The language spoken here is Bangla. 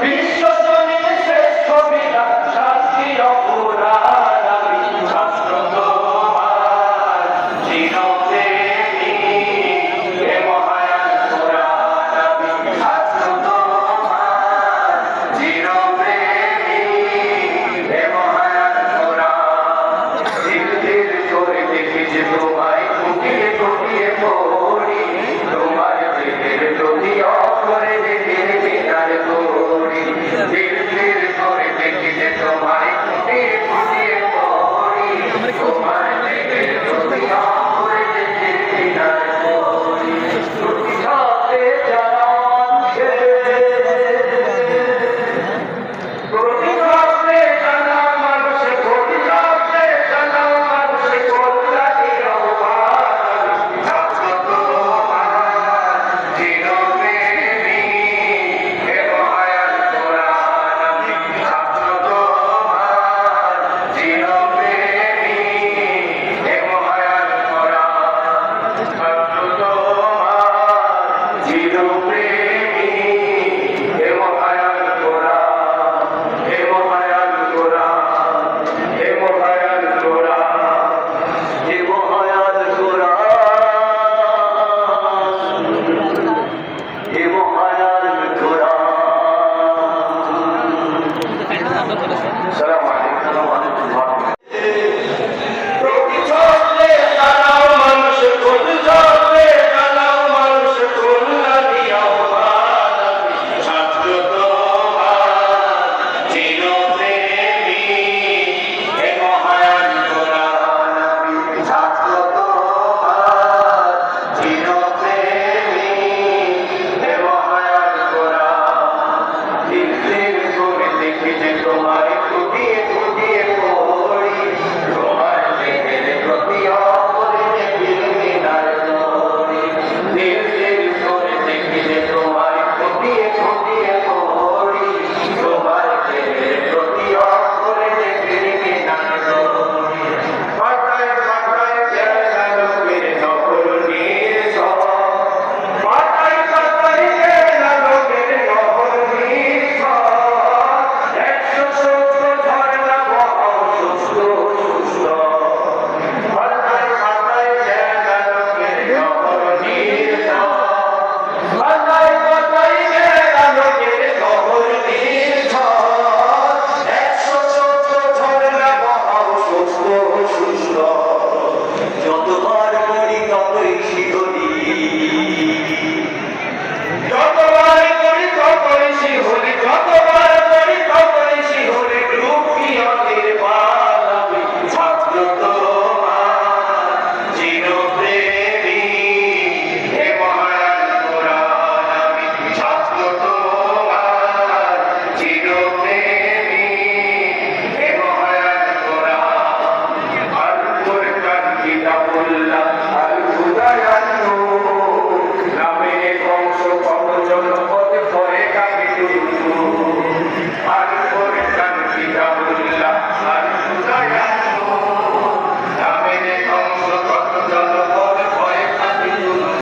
বিশ্বজনীন শ্রেষ্ঠ বিধান শাস্ত্রীয় পুরাণ আমি ছাত্র তোমার চিরপ্রেমী হে মহায়ান পুরাণ আমি ছাত্র তোমার চিরপ্রেমী হে মহায়ান পুরাণ ধীর ধীর করে দেখি যে তোমায় টুকিয়ে টুকিয়ে পড়ি তোমার প্রেমের প্রতি অপরে দেখে বিনার করি ধীর ধীর করে দেখি যে তোমায় টুকিয়ে টুকিয়ে পড়ি তোমার প্রেমের প্রতি অপরে দেখে বিনার করি টুটি ছাপে যারা মানুষে টুটি ছাপে যারা মানুষে টুটি ছাপে যারা মানুষে কল্যাণী রহমান ছাত্র তোমার চিরপ্রেমী হে মহায়ান পুরাণ আমি ছাত্র তোমার চিরপ্রেমী হে মহায়ান পুরাণ ছাত্র তোমার চিরপ্রেমী হে মহায়ান পুরাণ হে মহায়ান পুরাণ হে মহায়ান পুরাণ হে মহায়ান পুরাণ হে মহায়ান পুরাণ। আসসালামু আলাইকুম ওয়া রাহমাতুল্লাহ। প্রতি ছত্রে জানাও মানুষ খোঁজ ছত্রে জানাও মানুষ কল্যাণী আহ্বান আমি ছাত্র তোমার চিরপ্রেমী হে মহায়ান পুরাণ আমি ছাত্র তোমার চিরপ্রেমী হে মহায়ান পুরাণ ধীর ধীর করে দেখি যে তোমার